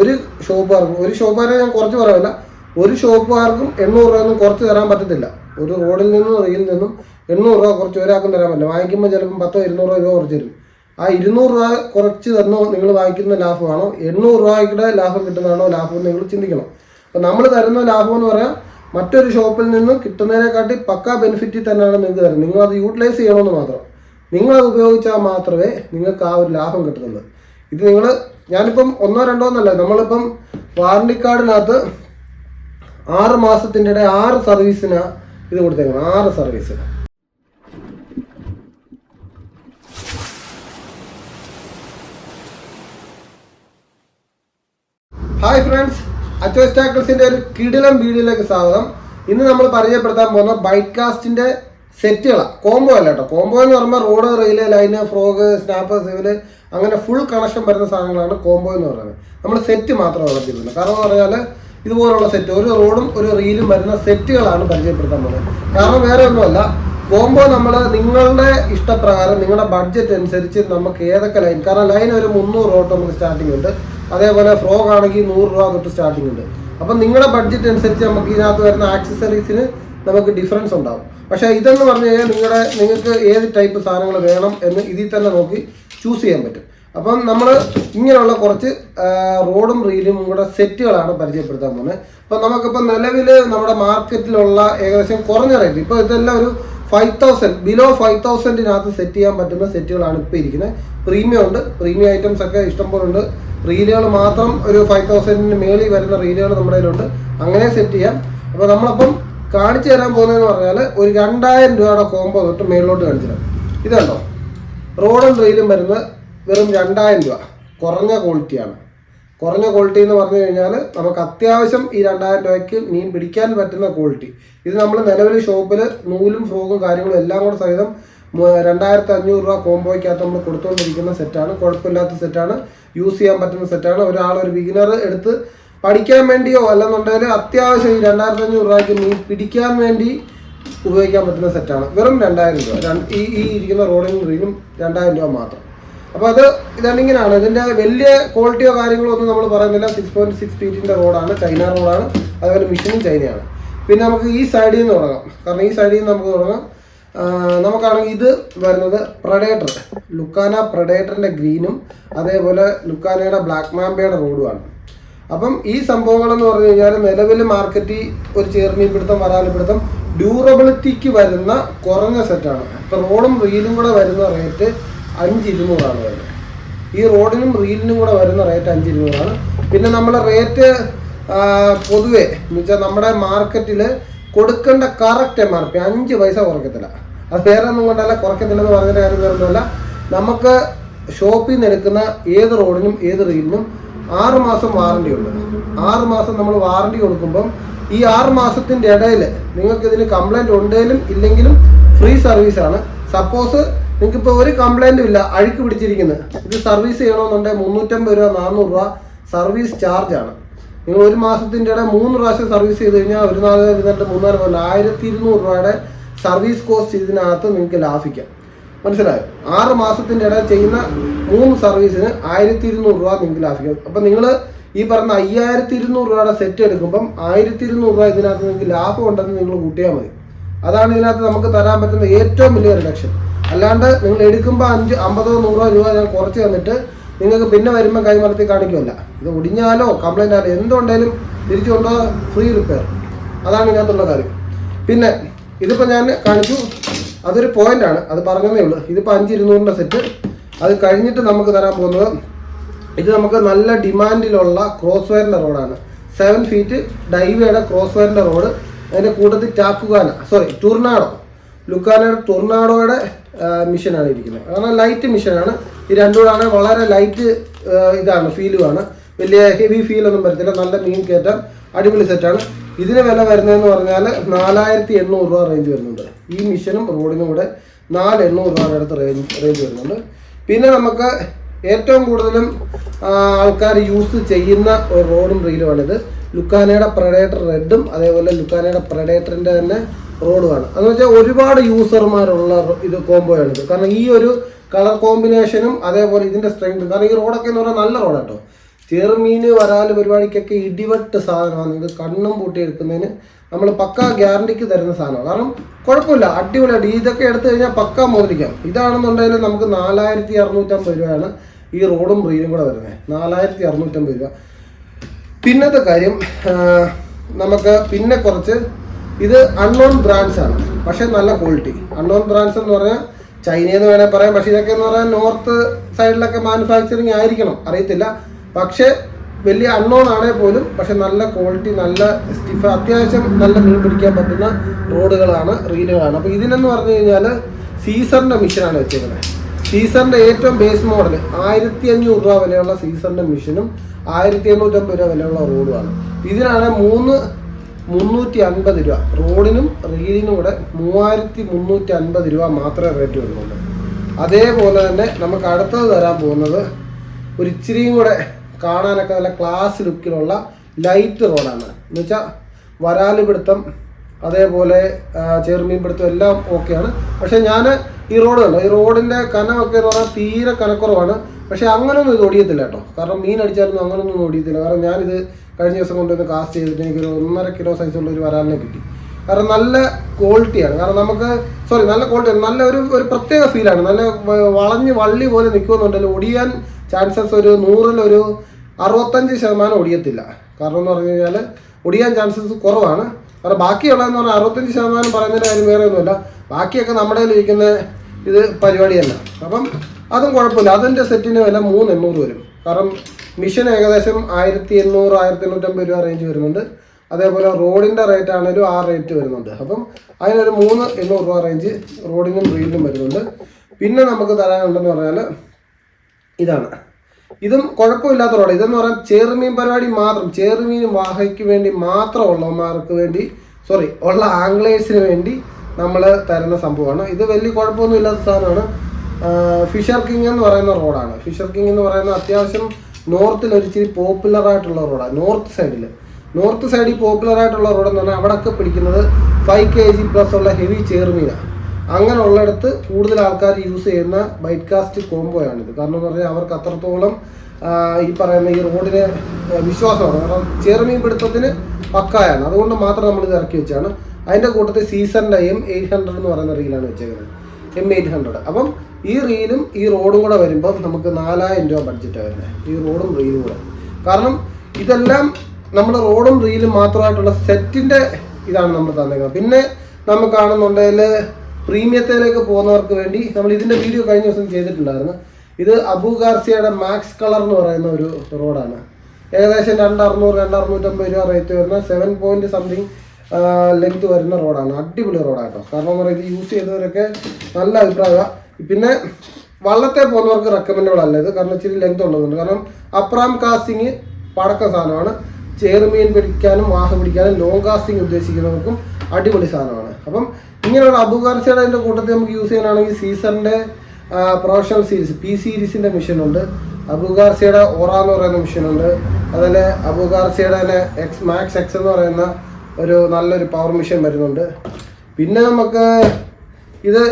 ഒരു ഷോപ്പുകാരെ ഞാൻ കുറച്ച് പറയില്ല, ഒരു ഷോപ്പുകാർക്കും 800 രൂപയൊന്നും കുറച്ച് തരാൻ പറ്റത്തില്ല. ഒരു റോഡിൽ നിന്നും റീലിൽ നിന്നും 800 രൂപ കുറച്ച് ഒരാൾക്കും തരാൻ പറ്റില്ല. വാങ്ങിക്കുമ്പോൾ ചിലപ്പം 100-200 രൂപ കുറച്ച് തരും. ആ 200 രൂപ കുറച്ച് തന്നോ നിങ്ങൾ വാങ്ങിക്കുന്ന ലാഭമാണോ 800 രൂപയുടെ ലാഭം കിട്ടുന്നതാണോ ലാഭം എന്ന് നിങ്ങൾ ചിന്തിക്കണം. അപ്പം നമ്മൾ തരുന്ന ലാഭം എന്ന് പറയാൻ മറ്റൊരു ഷോപ്പിൽ നിന്നും കിട്ടുന്നതിനെക്കാട്ടി പക്കാ ബെനിഫിറ്റിൽ തന്നെയാണ് നിങ്ങൾക്ക് തരുന്നത്. നിങ്ങളത് യൂട്ടിലൈസ് ചെയ്യണമെന്ന് മാത്രം. നിങ്ങളത് ഉപയോഗിച്ചാൽ മാത്രമേ നിങ്ങൾക്ക് ആ ഒരു ലാഭം കിട്ടുന്നുള്ളൂ. ഇത് ഞാനിപ്പം 1-2 എന്നല്ല, നമ്മളിപ്പം വാറണ്ടി കാർഡിനകത്ത് 6 മാസത്തിൻ്റെ 6 സർവീസിനാണ് ഇത് കൊടുത്തേക്കുന്നത്. 6 സർവീസ്. ഹായ് ഫ്രണ്ട്സ്, അച്ചോയ്സ് ടാക്കിൾസിന്റെ ഒരു കിടിലം വീഡിയോയിലേക്ക് സ്വാഗതം. ഇന്ന് നമ്മൾ പരിചയപ്പെടുത്താൻ പോകുന്ന ബൈക്ക് കാസ്റ്റിന്റെ സെറ്റുകളാണ്. കോംബോ അല്ല കേട്ടോ. കോംബോ എന്ന് പറയുമ്പോൾ road, rail, line, frog, snapper, civil അങ്ങനെ ഫുൾ കണക്ഷൻ വരുന്ന സാധനങ്ങളാണ് കോംബോ എന്ന് പറയുന്നത്. നമ്മൾ സെറ്റ് മാത്രമാണ് വളർത്തിയിരുന്നത്. കാരണം എന്ന് പറഞ്ഞാൽ ഇതുപോലുള്ള സെറ്റ്, ഒരു റോഡും ഒരു റീലും വരുന്ന സെറ്റുകളാണ് പരിചയപ്പെടുത്താൻ പോകുന്നത്. കാരണം വേറെ ഒന്നുമല്ല, കോംബോ നമ്മൾ നിങ്ങളുടെ ഇഷ്ടപ്രകാരം നിങ്ങളുടെ ബഡ്ജറ്റ് അനുസരിച്ച് നമുക്ക് ഏതൊക്കെ ലൈൻ, കാരണം ലൈൻ ഒരു 300 രൂപ നമുക്ക് സ്റ്റാർട്ടിംഗ് ഉണ്ട്. അതേപോലെ ഫ്രോഗ് ആണെങ്കിൽ 100 രൂപ തൊട്ട് സ്റ്റാർട്ടിംഗ് ഉണ്ട്. അപ്പം നിങ്ങളുടെ ബഡ്ജറ്റ് അനുസരിച്ച് നമുക്ക് ഇതിനകത്ത് വരുന്ന ആക്സസറീസിന് നമുക്ക് ഡിഫറൻസ് ഉണ്ടാവും. പക്ഷേ ഇതെന്ന് പറഞ്ഞു കഴിഞ്ഞാൽ നിങ്ങൾക്ക് ഏത് ടൈപ്പ് സാധനങ്ങൾ വേണം എന്ന് ഇതിൽ തന്നെ നോക്കി ചൂസ് ചെയ്യാൻ പറ്റും. അപ്പം നമ്മൾ ഇങ്ങനെയുള്ള കുറച്ച് റോഡും റീലും കൂടെ സെറ്റുകളാണ് പരിചയപ്പെടുത്താൻ പോകുന്നത്. അപ്പം നമുക്കിപ്പോൾ നിലവിൽ നമ്മുടെ മാർക്കറ്റിലുള്ള ഏകദേശം കുറഞ്ഞ റേറ്റ്, ഇപ്പോൾ ഇതെല്ലാം ഒരു 5000 ബിലോ 5000-നകത്ത് സെറ്റ് ചെയ്യാൻ പറ്റുന്ന സെറ്റുകളാണ് ഇപ്പോൾ ഇരിക്കുന്നത്. പ്രീമിയം ഉണ്ട്, പ്രീമിയം ഐറ്റംസ് ഒക്കെ ഇഷ്ടംപോലെ ഉണ്ട്. റീലുകൾ മാത്രം ഒരു 5000-ന് മേളിൽ വരുന്ന റീലുകൾ നമ്മുടെ കയ്യിലുണ്ട്. അങ്ങനെ സെറ്റ് ചെയ്യാം. അപ്പോൾ നമ്മളപ്പം കാണിച്ചു തരാൻ പോകുന്നതെന്ന് പറഞ്ഞാൽ ഒരു 2000 രൂപയുടെ കോംബോ തൊട്ട് മേളിലോട്ട് കാണിച്ചു തരാം. ഇതുണ്ടോ, റോഡും റീലും വരുന്നത് വെറും 2000 രൂപ. കുറഞ്ഞ ക്വാളിറ്റിയാണ്. കുറഞ്ഞ ക്വാളിറ്റി എന്ന് പറഞ്ഞു കഴിഞ്ഞാൽ നമുക്ക് അത്യാവശ്യം ഈ 2000 രൂപയ്ക്ക് മീൻ പിടിക്കാൻ പറ്റുന്ന ക്വാളിറ്റി. ഇത് നമ്മൾ നിലവിൽ ഷോപ്പിൽ നൂലും ഫ്രോഗും കാര്യങ്ങളും എല്ലാം കൂടെ സഹിതം 2500 രൂപ കോംബോയ്ക്കകത്ത് നമ്മൾ കൊടുത്തുകൊണ്ടിരിക്കുന്ന സെറ്റാണ്. കുഴപ്പമില്ലാത്ത സെറ്റാണ്, യൂസ് ചെയ്യാൻ പറ്റുന്ന സെറ്റാണ്. ഒരു ബിഗിനർ എടുത്ത് പഠിക്കാൻ വേണ്ടിയോ അല്ലെന്നുണ്ടെങ്കിൽ അത്യാവശ്യം ഈ 2500 രൂപയ്ക്ക് മീൻ പിടിക്കാൻ വേണ്ടി ഉപയോഗിക്കാൻ പറ്റുന്ന സെറ്റാണ്. വെറും 2000 രൂപ. ഈ ഇരിക്കുന്ന റോഡിനും റീലും 2000 രൂപ മാത്രം. അപ്പോൾ ഇതാണിങ്ങനെയാണ്. ഇതിൻ്റെ വലിയ ക്വാളിറ്റിയോ കാര്യങ്ങളോ ഒന്നും നമ്മൾ പറയുന്നില്ല. 6.6 ഫീറ്റിൻ്റെ റോഡാണ്, ചൈന റോഡാണ്. അതുപോലെ മെഷീനും ചൈനയാണ്. പിന്നെ നമുക്ക് ഈ സൈഡിൽ നിന്ന് തുടങ്ങാം. കാരണം ഈ സൈഡിൽ നിന്ന് നമുക്ക് തുടങ്ങാം. നമുക്കാണെങ്കിൽ ഇത് വരുന്നത് പ്രഡേറ്റർ, ലുക്കാന പ്രഡേറ്ററിൻ്റെ ഗ്രീനും അതേപോലെ ലുക്കാനയുടെ ബ്ലാക്ക് മാമ്പയുടെ റോഡുമാണ്. അപ്പം ഈ സംഭവങ്ങളെന്ന് പറഞ്ഞു കഴിഞ്ഞാൽ നിലവിൽ മാർക്കറ്റിൽ ഒരു ചേർമീൻ പിടുത്തം, വരാലിപ്പിടുത്തം, ഡ്യൂറബിലിറ്റിക്ക് വരുന്ന കുറഞ്ഞ സെറ്റാണ്. ഇപ്പം റോഡും റീലും കൂടെ വരുന്ന റേറ്റ് 5200 വരുന്നത്. ഈ റോഡിനും റീലിനും കൂടെ വരുന്ന റേറ്റ് 5200. പിന്നെ നമ്മുടെ റേറ്റ് പൊതുവെ എന്ന് വെച്ചാൽ നമ്മുടെ മാർക്കറ്റിൽ കൊടുക്കേണ്ട കറക്റ്റ് MRP 5 പൈസ കുറയ്ക്കത്തില്ല. അത് വേറെ ഒന്നും കൊണ്ടല്ല, കുറയ്ക്കത്തില്ലെന്ന് പറഞ്ഞിട്ട് കാര്യം വേറൊന്നുമല്ല. നമുക്ക് ഷോപ്പിൽ നിന്ന് എടുക്കുന്ന ഏത് റോഡിനും ഏത് റീലിനും 6 മാസം വാറണ്ടി ഉണ്ട്. 6 മാസം നമ്മൾ വാറണ്ടി കൊടുക്കുമ്പം ഈ 6 മാസത്തിൻ്റെ ഇടയിൽ നിങ്ങൾക്ക് ഇതിന് കംപ്ലൈൻറ്റ് ഉണ്ടെങ്കിലും ഇല്ലെങ്കിലും ഫ്രീ സർവീസാണ്. സപ്പോസ് നിങ്ങൾക്കിപ്പോൾ ഒരു കംപ്ലൈൻറ്റും ഇല്ല, അഴുക്ക് പിടിച്ചിരിക്കുന്നത്, ഇത് സർവീസ് ചെയ്യണമെന്നുണ്ടെങ്കിൽ 350 രൂപ 400 രൂപ സർവീസ് ചാർജാണ്. നിങ്ങൾ ഒരു മാസത്തിൻ്റെ ഇടയിൽ 3 പ്രാവശ്യം സർവീസ് ചെയ്ത് കഴിഞ്ഞാൽ ഒരു 3-4 കൊല്ലം 1200 രൂപയുടെ സർവീസ് കോസ്റ്റ് ഇതിനകത്ത് നിങ്ങൾക്ക് ലാഭിക്കാം. മനസ്സിലായോ? 6 മാസത്തിൻ്റെ ഇടയിൽ ചെയ്യുന്ന 3 സർവീസിന് 1200 രൂപ നിങ്ങൾക്ക് ലാഭിക്കാം. അപ്പം നിങ്ങൾ ഈ പറഞ്ഞ 5200 രൂപയുടെ സെറ്റ് എടുക്കുമ്പം 1200 രൂപ ഇതിനകത്ത് നിങ്ങൾക്ക് ലാഭം ഉണ്ടെന്ന് നിങ്ങൾ കൂട്ടിയാൽ മതി. അതാണ് ഇതിനകത്ത് നമുക്ക് തരാൻ പറ്റുന്ന ഏറ്റവും വലിയ റിഡക്ഷൻ. അല്ലാണ്ട് നിങ്ങൾ എടുക്കുമ്പോൾ 50-100 രൂപ ഞാൻ കുറച്ച് തന്നിട്ട് നിങ്ങൾക്ക് പിന്നെ വരുമ്പോൾ കൈമലത്തി കാണിക്കുമല്ല. ഇത് ഒടിഞ്ഞാലോ കംപ്ലൈൻ്റ് ആയാലോ എന്തുകൊണ്ടായാലും തിരിച്ചു കൊണ്ടുപോകാൻ ഫ്രീ റിപ്പയർ. അതാണ് ഇതിനകത്തുള്ള കാര്യം. പിന്നെ ഇതിപ്പോൾ ഞാൻ കാണിച്ചു, അതൊരു പോയിൻ്റാണ്, അത് പറഞ്ഞതേ ഉള്ളൂ. ഇതിപ്പോൾ 5200-ൻ്റെ സെറ്റ്. അത് കഴിഞ്ഞിട്ട് നമുക്ക് തരാൻ പോകുന്നത് ഇത് നമുക്ക് നല്ല ഡിമാൻഡിലുള്ള ക്രോസ് വയറിൻ്റെ റോഡാണ്. 7 ഫീറ്റ് ഡൈവേയുടെ ക്രോസ് വയറിൻ്റെ റോഡ്. അതിൻ്റെ കൂട്ടത്തിൽ ടൂർനാഡോ, ലുക്കാനയുടെ ടൂർനാഡോയുടെ മിഷനാണ് ഇരിക്കുന്നത്. കാരണം ലൈറ്റ് മിഷനാണ്. ഈ രണ്ടുകൂടാണ് വളരെ ലൈറ്റ് ഇതാണ്, ഫീലുമാണ്. വലിയ ഹെവി ഫീലൊന്നും വരത്തില്ല. നല്ല മീൻ കയറ്റാം, അടിപൊളി സെറ്റാണ്. ഇതിന് വില വരുന്നതെന്ന് പറഞ്ഞാൽ 4800 രൂപ റേഞ്ച് വരുന്നുണ്ട്. ഈ മിഷനും റോഡിനും കൂടെ 4800 രൂപയുടെ അടുത്ത് റേഞ്ച് വരുന്നുണ്ട്. പിന്നെ നമുക്ക് ഏറ്റവും കൂടുതലും ആൾക്കാർ യൂസ് ചെയ്യുന്ന ഒരു റോഡും റീലുമാണിത്. ലുക്കാനയുടെ പ്രഡേറ്റർ റെഡും അതേപോലെ ലുക്കാനയുടെ പ്രഡേറ്ററിൻ്റെ തന്നെ റോഡുമാണ്. അതെന്ന് വെച്ചാൽ ഒരുപാട് യൂസർമാരുള്ള ഇത് കോംബോയാണിത്. കാരണം ഈ ഒരു കളർ കോമ്പിനേഷനും അതേപോലെ ഇതിൻ്റെ സ്ട്രെങ്ത്, കാരണം ഈ റോഡൊക്കെ എന്ന് പറഞ്ഞാൽ നല്ല റോഡാട്ടോ. ചെറുമീൻ വരാൽ പരിപാടിക്കൊക്കെ ഇടിവെട്ട് സാധനമാണ്. നിങ്ങൾക്ക് കണ്ണും പൂട്ടി എടുക്കുന്നതിന് നമ്മൾ പക്ക ഗ്യാരണ്ടിക്ക് തരുന്ന സാധനമാണ്. കാരണം കുഴപ്പമില്ല, അടിപൊളിയായിട്ട് ഇതൊക്കെ എടുത്തു കഴിഞ്ഞാൽ പക്ക മുതലിക്കാം. ഇതാണെന്നുണ്ടെങ്കിൽ നമുക്ക് 4650 രൂപയാണ് ഈ റോഡും റീലും കൂടെ വരുന്നത്. 4650 രൂപ. പിന്നത്തെ കാര്യം നമുക്ക് പിന്നെ കുറച്ച് ഇത് അൺനോൺ ബ്രാൻഡ്സ് ആണ്, പക്ഷെ നല്ല ക്വാളിറ്റി. അൺനോൺ ബ്രാൻഡ്സ് എന്ന് പറഞ്ഞാൽ ചൈനയെന്ന് വേണേൽ പറയാം, പക്ഷെ ഇതൊക്കെ എന്ന് പറഞ്ഞാൽ നോർത്ത് സൈഡിലൊക്കെ മാനുഫാക്ചറിങ് ആയിരിക്കണം, അറിയത്തില്ല. പക്ഷെ വലിയ അൺനോൺ ആണെങ്കിൽ പോലും പക്ഷെ നല്ല ക്വാളിറ്റി, നല്ല സ്റ്റിഫ്, അത്യാവശ്യം നല്ല മീൻ പിടിക്കാൻ പറ്റുന്ന റോഡുകളാണ്, റീലുകളാണ്. അപ്പോൾ ഇതിനെന്ന് പറഞ്ഞു കഴിഞ്ഞാൽ സീസറിൻ്റെ മെഷീനാണ് വെച്ചേക്കുന്നത്. സീസറിൻ്റെ ഏറ്റവും ബേസ് മോഡൽ 1500 രൂപ വിലയുള്ള സീസറിൻ്റെ മെഷീനും 1850 രൂപ വിലയുള്ള റോഡുമാണ്. ഇതിനാണ് 350 രൂപ, റോഡിനും റീലിനും കൂടെ 3350 രൂപ മാത്രമേ റേറ്റ് വരുന്നുള്ളൂ. അതേപോലെ തന്നെ നമുക്ക് അടുത്തത് തരാൻ പോകുന്നത് ഒരു ഇച്ചിരിയും കൂടെ കാണാനൊക്കെ നല്ല ക്ലാസ് ലുക്കിലുള്ള ലൈറ്റ് റോഡാണ്. എന്ന് വെച്ചാൽ വരാല് പിടുത്തം അതേപോലെ ചെറുമീൻ പിടുത്തം എല്ലാം ഓക്കെയാണ്. പക്ഷെ ഞാൻ ഈ റോഡ് കണ്ടോ, ഈ റോഡിൻ്റെ കനമൊക്കെ എന്ന് പറഞ്ഞാൽ തീരെ കനക്കുറവാണ്. പക്ഷെ അങ്ങനെയൊന്നും ഇത് ഓടിയത്തില്ല കേട്ടോ, കാരണം മീൻ അടിച്ചാലൊന്നും അങ്ങനെയൊന്നും ഓടിയത്തില്ല. കാരണം ഞാനിത് കഴിഞ്ഞ ദിവസം കൊണ്ടുവന്ന് കാസ്റ്റ് ചെയ്തിട്ട് എനിക്കൊരു 1.5 കിലോ സൈസുള്ള ഒരു വരാലിനെ കിട്ടി. കാരണം നല്ല ക്വാളിറ്റിയാണ്. കാരണം നമുക്ക് നല്ല ക്വാളിറ്റിയാണ്, നല്ല ഒരു പ്രത്യേക ഫീലാണ്. നല്ല വളഞ്ഞ് വള്ളി പോലെ നിൽക്കുന്നുണ്ടല്ലോ. ഒടിയാൻ ചാൻസസ് ഒരു 100-ൽ 65% ഒടിയത്തില്ല. കാരണം എന്ന് പറഞ്ഞു കഴിഞ്ഞാൽ ഒടിയാൻ ചാൻസസ് കുറവാണ്. കാരണം ബാക്കിയുള്ളതെന്ന് പറഞ്ഞാൽ 65% പറയുന്നതിൻ്റെ കാര്യം വേറെ ഒന്നുമില്ല. ബാക്കിയൊക്കെ നമ്മുടെ ഇരിക്കുന്ന ഇത് പരിപാടിയല്ല. അപ്പം അതും കുഴപ്പമില്ല. അതിൻ്റെ സെറ്റിന് വില 3800 വരും. കാരണം മിഷൻ ഏകദേശം 1800-1850 രൂപ റേഞ്ച് വരുന്നുണ്ട്. അതേപോലെ റോഡിൻ്റെ റേറ്റ് ആണെങ്കിലും ആ റേറ്റ് വരുന്നുണ്ട്. അപ്പം അതിനൊരു 3800 രൂപ റേഞ്ച് റോഡിനും റീലിനും വരുന്നുണ്ട്. പിന്നെ നമുക്ക് തരാനുണ്ടെന്ന് പറഞ്ഞാൽ ഇതാണ്. ഇതും കുഴപ്പമില്ലാത്ത റോഡ്. ഇതെന്ന് പറഞ്ഞാൽ ചെറുമീൻ പരിപാടി മാത്രം, ചെറുമീൻ വാഹയ്ക്ക് വേണ്ടി മാത്രമുള്ളവന്മാർക്ക് വേണ്ടി ഉള്ള ആംഗ്ലേഴ്സിന് വേണ്ടി നമ്മൾ തരുന്ന സംഭവമാണ്. ഇത് വലിയ കുഴപ്പമൊന്നും ഇല്ലാത്ത സാധനമാണ്. ഫിഷർ കിങ് എന്ന് പറയുന്ന റോഡാണ്. ഫിഷർ കിങ് എന്ന് പറയുന്ന അത്യാവശ്യം നോർത്തിൽ ഒരിച്ചിരി പോപ്പുലറായിട്ടുള്ള റോഡാണ്. നോർത്ത് സൈഡിൽ പോപ്പുലറായിട്ടുള്ള റോഡെന്ന് പറഞ്ഞാൽ അവിടെയൊക്കെ പിടിക്കുന്നത് 5 kg പ്ലസ് ഉള്ള ഹെവി ചെറുമീനാണ്. അങ്ങനെ ഉള്ളിടത്ത് കൂടുതൽ ആൾക്കാർ യൂസ് ചെയ്യുന്ന ബൈറ്റ് കാസ്റ്റ് കോംബോയാണിത്. കാരണം എന്ന് പറഞ്ഞാൽ അവർക്ക് അത്രത്തോളം ഈ പറയുന്ന ഈ റോഡിന് വിശ്വാസമാണ്. കാരണം ചെറുമീൻ പിടുത്തത്തിന് പക്കായാണ്. അതുകൊണ്ട് മാത്രം നമ്മളിത് ഇറക്കി വെച്ചാണ്. അതിൻ്റെ കൂട്ടത്തിൽ സീസറിൻ്റെ M800 എന്ന് പറയുന്ന റീലാണ് വെച്ചേക്കുന്നത്, M800. അപ്പം ഈ റീലും ഈ റോഡും കൂടെ വരുമ്പം നമുക്ക് 4000 രൂപ ബഡ്ജറ്റാണ് വരുന്നത്, ഈ റോഡും റീലും കൂടെ. കാരണം ഇതെല്ലാം നമ്മുടെ റോഡും റീലും മാത്രമായിട്ടുള്ള സെറ്റിൻ്റെ ഇതാണ് നമ്മൾ തന്നേക്കുന്നത്. പിന്നെ നമുക്കാണെന്നുണ്ടെങ്കിൽ പ്രീമിയത്തിലേക്ക് പോകുന്നവർക്ക് വേണ്ടി നമ്മൾ ഇതിൻ്റെ വീഡിയോ കഴിഞ്ഞ ദിവസം ചെയ്തിട്ടുണ്ടായിരുന്നു. ഇത് അബു ഗാർസിയയുടെ മാക്സ് കളർ എന്ന് പറയുന്ന ഒരു റോഡാണ്. ഏകദേശം 2600-2650 രൂപ റേറ്റ് വരുന്ന 7 പോയിന്റ് സംതിങ് ലെങ്ത് വരുന്ന റോഡാണ്. അടിപൊളി റോഡാട്ടോ. കാരണം എന്ന് പറയുന്നത് ഇത് യൂസ് ചെയ്തവരൊക്കെ നല്ല അഭിപ്രായമാണ്. പിന്നെ വള്ളത്തെ പോകുന്നവർക്ക് റെക്കമെൻഡബിൾ അല്ല ഇത്, കാരണം ഇച്ചിരി ലെങ്ത് ഉള്ളതുകൊണ്ട്. കാരണം അപ്രാം കാസ്റ്റിങ് പടക്ക സാധനമാണ്. ചെറുമീൻ പിടിക്കാനും വാഹ പിടിക്കാനും ലോങ് കാസ്റ്റിംഗ് ഉദ്ദേശിക്കുന്നവർക്കും അടിപൊളി സാധനമാണ്. അപ്പം ഇങ്ങനെയുള്ള അബു ഗാർസിയയുടെ കൂട്ടത്തിൽ നമുക്ക് യൂസ് ചെയ്യാനാണെങ്കിൽ സീസറിൻ്റെ പ്രൊഫഷണൽ സീരീസ് P സീരീസിൻ്റെ മെഷീനുണ്ട്. അബു ഗാർസിയയുടെ ഓറ എന്ന് പറയുന്ന മെഷീനുണ്ട്. അതുപോലെ അബു ഗാർസിയയുടെ തന്നെ മാക്സ് എക്സ് എന്ന് പറയുന്ന ഒരു നല്ലൊരു പവർ മെഷീൻ വരുന്നുണ്ട്. പിന്നെ നമുക്ക് ഇത്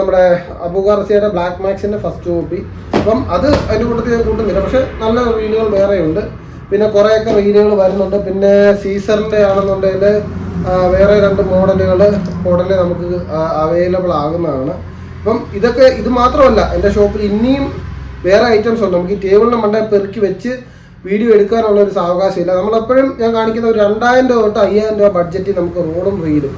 നമ്മുടെ അബു ഗാർസിയയുടെ ബ്ലാക്ക് മാക്സിൻ്റെ ഫസ്റ്റ് കോപ്പി. അപ്പം അത് അതിൻ്റെ കൂട്ടത്തിൽ ഞാൻ കൂട്ടുന്നില്ല, പക്ഷെ നല്ല റീലുകൾ വേറെയുണ്ട്. പിന്നെ കുറേയൊക്കെ റീലുകൾ വരുന്നുണ്ട്. പിന്നെ സീസറിൻ്റെ ആണെന്നുണ്ടെങ്കിൽ വേറെ 2 മോഡലുകൾ നമുക്ക് അവൈലബിൾ ആകുന്നതാണ്. അപ്പം ഇത് മാത്രമല്ല, എൻ്റെ ഷോപ്പിൽ ഇനിയും വേറെ ഐറ്റംസ് ഉണ്ട്. നമുക്ക് ഈ ടേബിളിൻ്റെ മണ്ടയിൽ പെറുക്കി വെച്ച് വീഡിയോ എടുക്കാനുള്ള ഒരു സാവകാശമില്ല. നമ്മളെപ്പോഴും ഞാൻ കാണിക്കുന്ന ഒരു 2000 രൂപ തൊട്ട് 5000 രൂപ ബഡ്ജറ്റിൽ നമുക്ക് റോഡും റീലും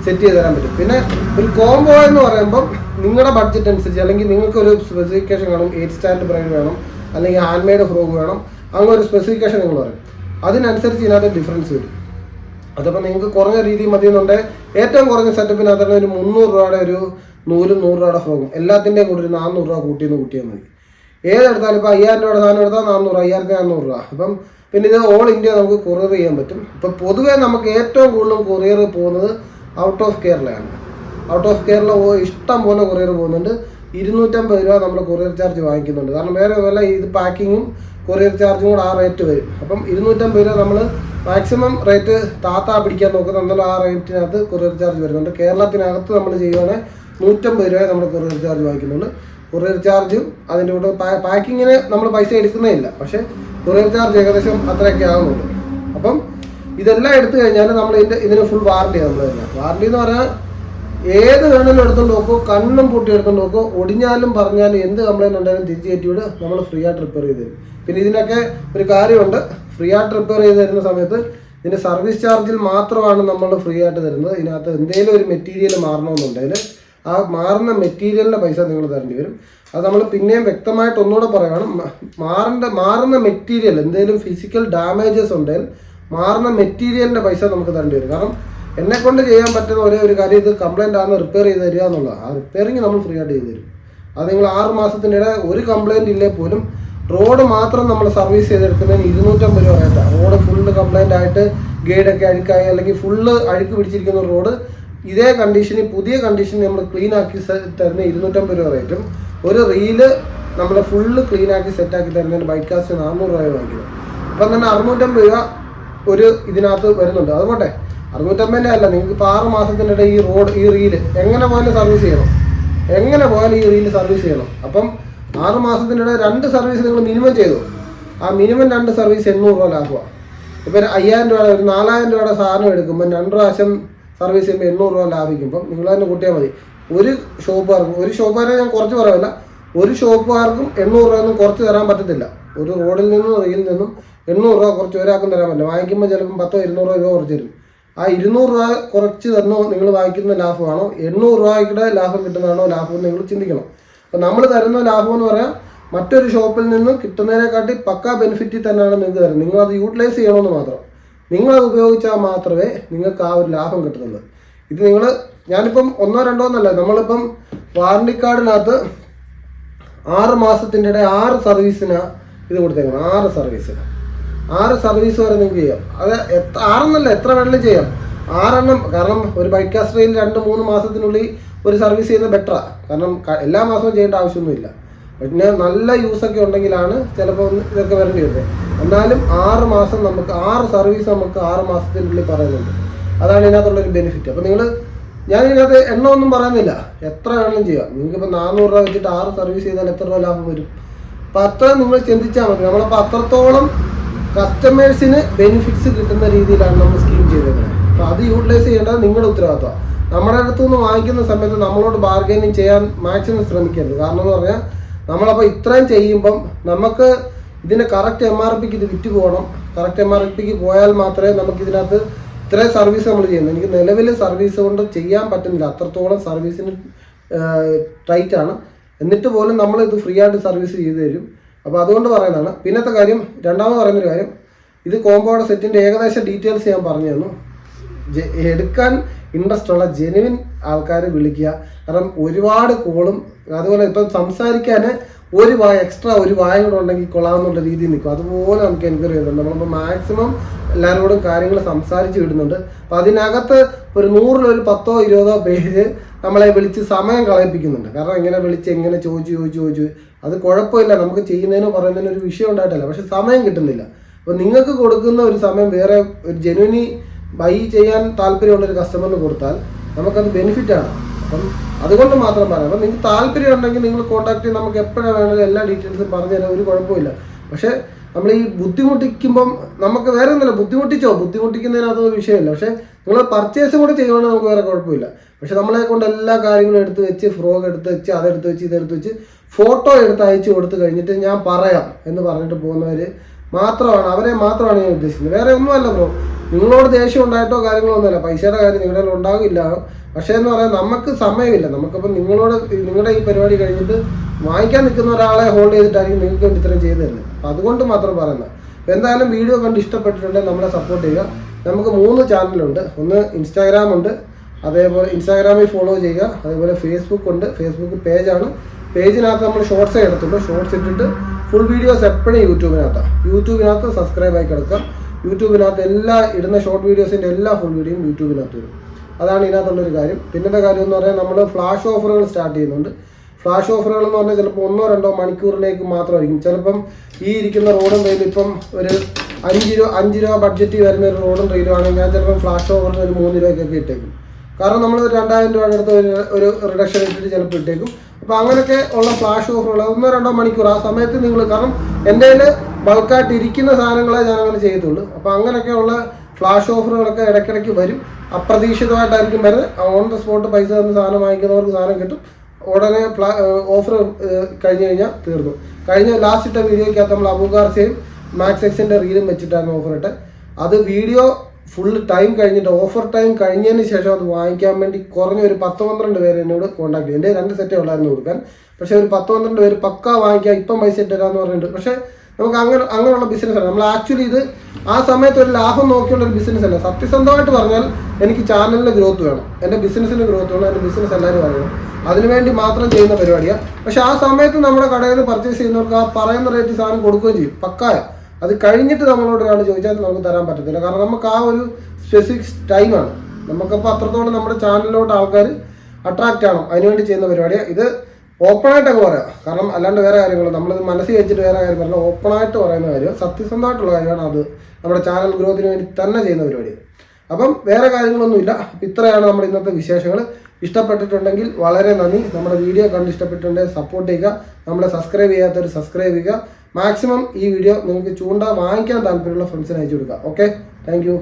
സെറ്റ് ചെയ്ത് തരാൻ പറ്റും. പിന്നെ ഒരു കോംബോ എന്ന് പറയുമ്പം നിങ്ങളുടെ ബഡ്ജറ്റ് അനുസരിച്ച്, അല്ലെങ്കിൽ നിങ്ങൾക്കൊരു സ്പെസിഫിക്കേഷൻ വേണം, 8 സ്റ്റാൻഡ് ബ്രൈഡ് വേണം, അല്ലെങ്കിൽ ഹാൻഡ് മെയ്ഡ് ഫ്രോഗ് വേണം, അങ്ങനെ ഒരു സ്പെസിഫിക്കേഷൻ നിങ്ങൾ പറയും. അതിനനുസരിച്ച് ഇതിനകത്ത് ഡിഫറൻസ് വരും. അതപ്പോൾ നിങ്ങൾക്ക് കുറഞ്ഞ രീതിയിൽ മതിയെന്നുണ്ടെങ്കിൽ ഏറ്റവും കുറഞ്ഞ സെറ്റപ്പിനകത്ത് ഒരു 300 രൂപയുടെ ഒരു 100 രൂപയുടെ ഫ്രോഗും എല്ലാത്തിൻ്റെയും കൂടി ഒരു 400 രൂപ കൂട്ടിയാൽ മതി. ഏതെടുത്താലും ഇപ്പോൾ 5000 രൂപയുടെ സാധനം എടുത്താൽ 400, 5400 രൂപ. അപ്പം പിന്നെ ഇത് ഓൾ ഇന്ത്യ നമുക്ക് കൊറിയർ ചെയ്യാൻ പറ്റും. ഇപ്പം പൊതുവേ നമുക്ക് ഏറ്റവും കൂടുതലും കൊറിയർ പോകുന്നത് ഔട്ട് ഓഫ് കേരളയാണ്. ഔട്ട് ഓഫ് കേരള ഇഷ്ടം പോലെ കൊറിയർ പോകുന്നുണ്ട്. 250 രൂപ നമ്മൾ കൊറിയർ ചാർജ് വാങ്ങിക്കുന്നുണ്ട്. കാരണം വേറെ ഒന്നുമല്ല, ഇത് പാക്കിങ്ങും കൊറിയർ ചാർജും കൂടെ ആ റേറ്റ് വരും. അപ്പം 250 രൂപ നമ്മൾ മാക്സിമം റേറ്റ് പിടിക്കാൻ നോക്കുന്നത്, എന്നാലും ആ റേറ്റിനകത്ത് കൊറിയർ ചാർജ് വരുന്നുണ്ട്. കേരളത്തിനകത്ത് നമ്മൾ ചെയ്യുവാണെങ്കിൽ 150 രൂപ നമ്മൾ കൊറിയർ ചാർജ് വാങ്ങിക്കുന്നുണ്ട്. കൊറിയർ ചാർജും അതിൻ്റെ കൂടെ പാക്കിങ്ങിന് നമ്മൾ പൈസ എടുക്കുന്നേ ഇല്ല, പക്ഷേ കൊറിയർ ചാർജ് ഏകദേശം അത്രയൊക്കെ ആകുന്നുള്ളൂ. അപ്പം ഇതെല്ലാം എടുത്തു കഴിഞ്ഞാൽ നമ്മൾ ഇതിന് ഫുൾ വാറണ്ടി നമ്മൾ തന്നെ. വാറണ്ടി എന്ന് പറഞ്ഞാൽ ഏത് വേണമെങ്കിലും എടുത്തുകൊണ്ട് നോക്കൂ, കണ്ണും പൂട്ടി എടുത്തുകൊണ്ട് നോക്കൂ, ഒടിഞ്ഞാലും പറഞ്ഞാലും എന്ത് കംപ്ലൈൻറ്റ് ഉണ്ടെങ്കിലും തിരിച്ച് കയറ്റിവിട്, നമ്മൾ ഫ്രീ ആയിട്ട് റിപ്പയർ ചെയ്ത് തരും. പിന്നെ ഇതിനൊക്കെ ഒരു കാര്യമുണ്ട്, ഫ്രീ ആയിട്ട് റിപ്പയർ ചെയ്ത് തരുന്ന സമയത്ത് ഇതിൻ്റെ സർവീസ് ചാർജിൽ മാത്രമാണ് നമ്മൾ ഫ്രീ ആയിട്ട് തരുന്നത്. ഇതിനകത്ത് എന്തെങ്കിലും ഒരു മെറ്റീരിയൽ മാറണമെന്നുണ്ടെങ്കിൽ ആ മാറുന്ന മെറ്റീരിയലിൻ്റെ പൈസ നിങ്ങൾ തരേണ്ടി വരും. അത് നമ്മൾ പിന്നെയും വ്യക്തമായിട്ട് ഒന്നുകൂടെ പറയണം, മാറുന്ന മെറ്റീരിയൽ എന്തെങ്കിലും ഫിസിക്കൽ ഡാമേജസ് ഉണ്ടെങ്കിൽ മാറുന്ന മെറ്റീരിയലിൻ്റെ പൈസ നമുക്ക് തരേണ്ടി വരും. കാരണം എന്നെക്കൊണ്ട് ചെയ്യാൻ പറ്റുന്ന ഒരേ ഒരു കാര്യം ഇത് കംപ്ലൈൻ്റ് ആണെന്ന് റിപ്പയർ ചെയ്ത് തരിക എന്നുള്ളതാണ്. ആ റിപ്പയറിങ് നമ്മൾ ഫ്രീ ആയിട്ട് ചെയ്ത് തരും. അത് നിങ്ങൾ 6 മാസത്തിനിടെ ഒരു കംപ്ലൈൻറ്റ് ഇല്ലേ പോലും റോഡ് മാത്രം നമ്മൾ സർവീസ് ചെയ്തെടുക്കുന്നതിന് 250 രൂപ റേറ്റാണ്. റോഡ് ഫുള്ള് കംപ്ലൈൻ്റ് ആയിട്ട് ഗൈഡൊക്കെ അഴുക്കായി അല്ലെങ്കിൽ ഫുള്ള് അഴുക്ക് പിടിച്ചിരിക്കുന്ന റോഡ് ഇതേ കണ്ടീഷനിൽ പുതിയ കണ്ടീഷനിൽ നമ്മൾ ക്ലീൻ ആക്കി തരുന്ന 250 രൂപ റേറ്റും ഒരു റീല് നമ്മൾ ഫുള്ള് ക്ലീൻ ആക്കി സെറ്റാക്കി തരുന്നതിന് ബൈക്ക് കാസ്റ്റ് 400 രൂപ വാങ്ങിക്കുന്നത്. അപ്പം തന്നെ 650 രൂപ ഒരു ഇതിനകത്ത് വരുന്നുണ്ട്. അതുകൊണ്ടേ 650 അല്ല, നിങ്ങൾക്ക് ഇപ്പോൾ 6 മാസത്തിനിടെ ഈ റീല് എങ്ങനെ പോയാലും സർവീസ് ചെയ്യണം. അപ്പം 6 മാസത്തിനിടെ 2 സർവീസ് നിങ്ങൾ മിനിമം ചെയ്തു. ആ മിനിമം 2 സർവീസ് 800 രൂപ ലാഭമാണ്. ഇപ്പം 5000 രൂപയുടെ ഒരു 4000 രൂപയുടെ സാധനം എടുക്കുമ്പോൾ 2 പ്രാവശ്യം സർവീസ് ചെയ്യുമ്പോൾ 800 രൂപ ലാഭിക്കുമ്പം നിങ്ങൾ തന്നെ കൂട്ടിയാൽ മതി. ഒരു ഷോപ്പുകാരെ ഞാൻ കുറച്ച് പറയില്ല, ഒരു ഷോപ്പുകാർക്കും 800 രൂപയൊന്നും കുറച്ച് തരാൻ പറ്റത്തില്ല. ഒരു റോഡിൽ നിന്നും റീലിൽ നിന്നും 800 രൂപ കുറച്ച് ഒരാൾക്കും തരാൻ പറ്റില്ല. വാങ്ങിക്കുമ്പോൾ ചിലപ്പം 100-200 രൂപ കുറച്ച് തരും. ആ 200 രൂപ കുറച്ച് തന്നോ നിങ്ങൾ വാങ്ങിക്കുന്ന ലാഭമാണോ 800 രൂപയുടെ ലാഭം കിട്ടുന്നതാണോ ലാഭം നിങ്ങൾ ചിന്തിക്കണം. അപ്പം നമ്മൾ തരുന്ന ലാഭം എന്ന് പറയാൻ മറ്റൊരു ഷോപ്പിൽ നിന്നും കിട്ടുന്നതിനെക്കാട്ടി പക്കാ ബെനിഫിറ്റിൽ തന്നെയാണ് നിങ്ങൾക്ക് തരുന്നത്. നിങ്ങളത് യൂട്ടിലൈസ് ചെയ്യണമെന്ന് മാത്രം. നിങ്ങളത് ഉപയോഗിച്ചാൽ മാത്രമേ നിങ്ങൾക്ക് ആ ഒരു ലാഭം കിട്ടുന്നുള്ളൂ. ഇത് ഞാനിപ്പം 1-2 എന്നല്ല, നമ്മളിപ്പം വാറണ്ടി കാർഡിനകത്ത് 6 മാസത്തിൻ്റെ 6 സർവീസിനാണ് ഇത് കൊടുത്തേക്കണം. 6 സർവീസ് വരെ നിങ്ങൾക്ക് ചെയ്യാം. അത് 6 എന്നല്ല, എത്ര വേണമെങ്കിലും ചെയ്യാം. 6 എണ്ണം. കാരണം ഒരു ബൈക്ക് കാസ്റ്ററിൽ 2-3 മാസത്തിനുള്ളിൽ ഒരു സർവീസ് ചെയ്യുന്നത് ബെറ്ററാണ്. കാരണം എല്ലാ മാസവും ചെയ്യേണ്ട ആവശ്യമൊന്നുമില്ല. പിന്നെ നല്ല യൂസൊക്കെ ഉണ്ടെങ്കിലാണ് ചിലപ്പോൾ ഇതൊക്കെ വരേണ്ടി വരുന്നത്. എന്നാലും 6 മാസം നമുക്ക് 6 സർവീസ് നമുക്ക് 6 മാസത്തിനുള്ളിൽ പറയുന്നുണ്ട്. അതാണ് ഇതിനകത്തുള്ളൊരു ബെനിഫിറ്റ്. അപ്പോൾ ഞാൻ ഇതിനകത്ത് എണ്ണമൊന്നും പറയുന്നില്ല, എത്ര വേണമെങ്കിലും ചെയ്യാം. നിങ്ങൾക്കിപ്പോൾ 400 രൂപ വെച്ചിട്ട് 6 സർവീസ് ചെയ്താൽ എത്ര രൂപ ലാഭം വരും? അപ്പം അത്ര നിങ്ങൾ ചിന്തിച്ചാൽ മതി. നമ്മളപ്പോൾ അത്രത്തോളം കസ്റ്റമേഴ്സിന് ബെനിഫിറ്റ്സ് കിട്ടുന്ന രീതിയിലാണ് നമ്മൾ സ്കീം ചെയ്തേക്കുന്നത്. അപ്പോൾ അത് യൂട്ടിലൈസ് ചെയ്യേണ്ടത് നിങ്ങളുടെ ഉത്തരവാദിത്തമാണ്. നമ്മുടെ അടുത്തു നിന്ന് വാങ്ങിക്കുന്ന സമയത്ത് നമ്മളോട് ബാർഗൈനിങ് ചെയ്യാൻ മാക്സിമം ശ്രമിക്കരുത്. കാരണം എന്ന് പറഞ്ഞാൽ നമ്മളപ്പോൾ ഇത്രയും ചെയ്യുമ്പം നമുക്ക് ഇതിന് കറക്റ്റ് MRPക്ക് ഇത് വിറ്റ് പോകണം. കറക്റ്റ് MRPക്ക് പോയാൽ മാത്രമേ നമുക്ക് ഇതിനകത്ത് ഇത്രയും സർവീസ് നമ്മൾ ചെയ്യുന്നത്. എനിക്ക് നിലവിൽ സർവീസ് കൊണ്ട് ചെയ്യാൻ പറ്റുന്നില്ല, അത്രത്തോളം സർവീസിന് ടൈറ്റാണ്. എന്നിട്ട് പോലും നമ്മൾ ഇത് ഫ്രീ ആയിട്ട് സർവീസ് ചെയ്ത് തരും. അപ്പോൾ അതുകൊണ്ട് പറയുന്നതാണ്. പിന്നത്തെ കാര്യം, രണ്ടാമത് പറയുന്നൊരു കാര്യം, ഇത് കോമ്പോയുടെ സെറ്റിൻ്റെ ഏകദേശം ഡീറ്റെയിൽസ് ഞാൻ പറഞ്ഞു തന്നു. എടുക്കാൻ ഇൻട്രസ്റ്റ് ഉള്ള ജെനുവിൻ ആൾക്കാർ വിളിക്കുക. കാരണം ഒരുപാട് കോളും അതുപോലെ ഇപ്പം സംസാരിക്കാൻ എക്സ്ട്രാ ഒരു വായ കൂടെ ഉണ്ടെങ്കിൽ കൊള്ളാമെന്നുള്ള രീതിയിൽ നിൽക്കും. അതുപോലെ നമുക്ക് എൻക്വയറി ചെയ്യുന്നുണ്ട്. നമ്മളിപ്പോൾ മാക്സിമം എല്ലാവരോടും കാര്യങ്ങൾ സംസാരിച്ച് വിടുന്നുണ്ട്. അപ്പം അതിനകത്ത് ഒരു 100-ൽ 10-20 പേര് നമ്മളെ വിളിച്ച് സമയം കളയിപ്പിക്കുന്നുണ്ട്. കാരണം ഇങ്ങനെ വിളിച്ച് എങ്ങനെ ചോദിച്ചു അത് കുഴപ്പമില്ല, നമുക്ക് ചെയ്യുന്നതിനോ പറയുന്നതിനോ ഒരു വിഷയം ഉണ്ടായിട്ടല്ല, പക്ഷെ സമയം കിട്ടുന്നില്ല. അപ്പോൾ നിങ്ങൾക്ക് കൊടുക്കുന്ന ഒരു സമയം വേറെ ഒരു ജെനുവിനി ബൈ ചെയ്യാൻ താല്പര്യമുള്ളൊരു കസ്റ്റമറിന് കൊടുത്താൽ നമുക്കത് ബെനിഫിറ്റാണ്. അപ്പം അതുകൊണ്ട് മാത്രം പറയാം. അപ്പം നിങ്ങൾക്ക് താല്പര്യം ഉണ്ടെങ്കിൽ നിങ്ങൾ കോൺടാക്ട് ചെയ്ത് നമുക്ക് എപ്പോഴാണ് വേണമെങ്കിലും എല്ലാ ഡീറ്റെയിൽസും പറഞ്ഞു തരാൻ ഒരു കുഴപ്പമില്ല. പക്ഷേ നമ്മൾ ഈ ബുദ്ധിമുട്ടിക്കുമ്പം നമുക്ക് വേറെ ഒന്നുമില്ല, ബുദ്ധിമുട്ടിക്കുന്നതിനകത്തൊന്നും വിഷയമില്ല. പക്ഷേ നിങ്ങൾ പർച്ചേസ് കൂടെ ചെയ്യുവാണെങ്കിൽ നമുക്ക് വേറെ കുഴപ്പമില്ല. പക്ഷെ നമ്മളെ കൊണ്ട് എല്ലാ കാര്യങ്ങളും എടുത്ത് വെച്ച് ഫ്രോഗ് എടുത്ത് വെച്ച് അതെടുത്ത് വെച്ച് ഇതെടുത്ത് വെച്ച് ഫോട്ടോ എടുത്ത് അയച്ചു കൊടുത്ത് കഴിഞ്ഞിട്ട് ഞാൻ പറയാം എന്ന് പറഞ്ഞിട്ട് പോകുന്നവർ അവരെ മാത്രമാണ് ഞാൻ ഉദ്ദേശിക്കുന്നത്. വേറെ ഒന്നുമല്ല ബ്രോ, നിങ്ങളോട് ദേഷ്യം ഉണ്ടായിട്ടോ കാര്യങ്ങളോ ഒന്നുമില്ല. പൈസയുടെ കാര്യം നിങ്ങളുടെ ഉണ്ടാകില്ല. പക്ഷേ എന്ന് പറയാൻ നമുക്ക് സമയമില്ല. നമുക്കിപ്പം നിങ്ങളുടെ ഈ പരിപാടി കഴിഞ്ഞിട്ട് വാങ്ങിക്കാൻ നിൽക്കുന്ന ഒരാളെ ഹോൾഡ് ചെയ്തിട്ടായിരിക്കും നിങ്ങൾക്ക് വേണ്ടി ഇത്രയും ചെയ്തു തരുന്നത്. അപ്പം അതുകൊണ്ട് മാത്രം പറയുന്നത്. അപ്പോൾ എന്തായാലും വീഡിയോ കണ്ട് ഇഷ്ടപ്പെട്ടിട്ടുണ്ടെങ്കിൽ നമ്മളെ സപ്പോർട്ട് ചെയ്യുക. നമുക്ക് 3 ചാനലുണ്ട്. ഒന്ന് ഇൻസ്റ്റാഗ്രാം ഉണ്ട്, അതേപോലെ ഇൻസ്റ്റാഗ്രാമിൽ ഫോളോ ചെയ്യുക. അതേപോലെ ഫേസ്ബുക്ക് ഉണ്ട്, ഫേസ്ബുക്ക് പേജാണ്. പേജിനകത്ത് നമ്മൾ ഷോർട്സേ എടുത്തുള്ളൂ. ഷോർട്സ് ഇട്ടിട്ട് ഫുൾ വീഡിയോസ് എപ്പോഴും യൂട്യൂബിനകത്ത് സബ്സ്ക്രൈബ് ആയി കിടക്കുക. യൂട്യൂബിനകത്ത് എല്ലാ ഇടുന്ന ഷോർട്ട് വീഡിയോസിൻ്റെ എല്ലാ ഫുൾ വീഡിയോയും യൂട്യൂബിനകത്ത് വരും. അതാണ് ഇതിനകത്തുള്ളൊരു കാര്യം. പിന്നത്തെ കാര്യം എന്ന് പറഞ്ഞാൽ നമ്മൾ ഫ്ലാഷ് ഓഫറുകൾ സ്റ്റാർട്ട് ചെയ്യുന്നുണ്ട്. ഫ്ലാഷ് ഓഫറുകൾ എന്ന് പറഞ്ഞാൽ ചിലപ്പോൾ 1-2 മണിക്കൂറിലേക്ക് മാത്രമായിരിക്കും. ചിലപ്പം ഈ ഇരിക്കുന്ന റോഡും റെയിലും ഇപ്പം ഒരു 5 രൂപ ബഡ്ജറ്റ് വരുന്ന ഒരു റോഡും റെയിലും ആണെങ്കിൽ ഞാൻ ചിലപ്പം ഫ്ലാഷ് ഓഫറിന് ഒരു 3 രൂപയ്ക്കൊക്കെ ഇട്ടേക്കും. കാരണം നമ്മൾ 2000 രൂപയുടെ അടുത്ത് ഒരു റിഡക്ഷൻ ഇട്ടിട്ട് ചിലപ്പോൾ ഇട്ടേക്കും. അപ്പോൾ അങ്ങനെയൊക്കെ ഉള്ള ഫ്ലാഷ് ഓഫറുകൾ 1-2 മണിക്കൂർ ആ സമയത്ത് നിങ്ങൾ, കാരണം എൻ്റെ കയ്യിൽ ബൾക്കായിട്ട് ഇരിക്കുന്ന സാധനങ്ങളെ ഞാൻ അങ്ങനെ ചെയ്യത്തുള്ളൂ. അപ്പോൾ അങ്ങനെയൊക്കെയുള്ള ഫ്ലാഷ് ഓഫറുകളൊക്കെ ഇടയ്ക്കിടയ്ക്ക് വരും. അപ്രതീക്ഷിതമായിട്ടായിരിക്കും വരുന്നത്. ഓൺ ദ സ്പോട്ട് പൈസ തന്ന് സാധനം വാങ്ങിക്കുന്നവർക്ക് സാധനം കിട്ടും. ഉടനെ ഓഫർ കഴിഞ്ഞ് കഴിഞ്ഞാൽ തീർന്നു. കഴിഞ്ഞ ലാസ്റ്റ് ഇട്ട വീഡിയോയ്ക്കകത്ത് നമ്മൾ അബുഗാർസയും മാക്സ് എക്സിൻ്റെ റീലും വെച്ചിട്ടായിരുന്നു ഓഫർ ഇട്ട്. അത് വീഡിയോ ഫുൾ ടൈം കഴിഞ്ഞിട്ട് ഓഫർ ടൈം കഴിഞ്ഞതിന് ശേഷം അത് വാങ്ങിക്കാൻ വേണ്ടി കുറഞ്ഞ ഒരു 10-12 പേര് എന്നോട് കോൺടാക്ട് ചെയ്തു. എൻ്റെ 2 സെറ്റേ ഉള്ളായിരുന്നു കൊടുക്കാൻ. പക്ഷേ ഒരു 10-12 പേര് പക്കാ വാങ്ങിക്കാൻ ഇപ്പം പൈസ ഇട്ടുതരാമെന്ന് പറഞ്ഞിട്ടുണ്ട്. പക്ഷേ നമുക്ക് അങ്ങനെയുള്ള ബിസിനസ് അല്ല. നമ്മൾ ആക്ച്വലി ഇത് ആ സമയത്ത് ഒരു ലാഭം നോക്കിയുള്ളൊരു ബിസിനസ് അല്ല. സത്യസന്ധമായിട്ട് പറഞ്ഞാൽ എനിക്ക് ചാനലിന് ഗ്രോത്ത് വേണം, എൻ്റെ ബിസിനസ്സിന് ഗ്രോത്ത് വേണം, എൻ്റെ ബിസിനസ് എല്ലാവരും അറിയണം. അതിനുവേണ്ടി മാത്രം ചെയ്യുന്ന പരിപാടിയാണ്. പക്ഷേ ആ സമയത്ത് നമ്മുടെ കടയിൽ നിന്ന് പർച്ചേസ് ചെയ്യുന്നവർക്ക് ആ പറയുന്ന റേറ്റ് സാധനം കൊടുക്കുകയും ചെയ്യും, പക്കായ. അത് കഴിഞ്ഞിട്ട് നമ്മളോട് ഒരാൾ ചോദിച്ചാൽ നമുക്ക് തരാൻ പറ്റത്തില്ല. കാരണം നമുക്ക് ആ ഒരു സ്പെസിഫിക് ടൈമാണ്. നമുക്കപ്പോൾ അത്രത്തോളം നമ്മുടെ ചാനലിലോട്ട് ആൾക്കാർ അട്രാക്റ്റ് ആവണം, അതിനുവേണ്ടി ചെയ്യുന്ന പരിപാടിയാണ്. ഇത് ഓപ്പണായിട്ടൊക്കെ പറയാം, കാരണം അല്ലാണ്ട് വേറെ കാര്യങ്ങൾ നമ്മളിത് മനസ്സിൽ വെച്ചിട്ട് വേറെ കാര്യം പറയില്ല. ഓപ്പണായിട്ട് പറയുന്ന കാര്യം, സത്യസന്ധമായിട്ടുള്ള കാര്യമാണ്. അത് നമ്മുടെ ചാനൽ ഗ്രോത്തിന് വേണ്ടി തന്നെ ചെയ്യുന്ന പരിപാടി. അപ്പം വേറെ കാര്യങ്ങളൊന്നുമില്ല. ഇത്രയാണ് നമ്മുടെ ഇന്നത്തെ വിശേഷങ്ങൾ. ഇഷ്ടപ്പെട്ടിട്ടുണ്ടെങ്കിൽ വളരെ നന്ദി. നമ്മുടെ വീഡിയോ കണ്ട് ഇഷ്ടപ്പെട്ടിട്ടുണ്ടെങ്കിൽ സപ്പോർട്ട് ചെയ്യുക. നമ്മളെ സബ്സ്ക്രൈബ് ചെയ്യാത്തവർ സബ്സ്ക്രൈബ് ചെയ്യുക. മാക്സിമം ഈ വീഡിയോ നിങ്ങൾക്ക് ചൂണ്ട വാങ്ങിക്കാൻ താല്പര്യമുള്ള ഫ്രണ്ട്സിന് അയച്ചു കൊടുക്കുക. Okay, thank you.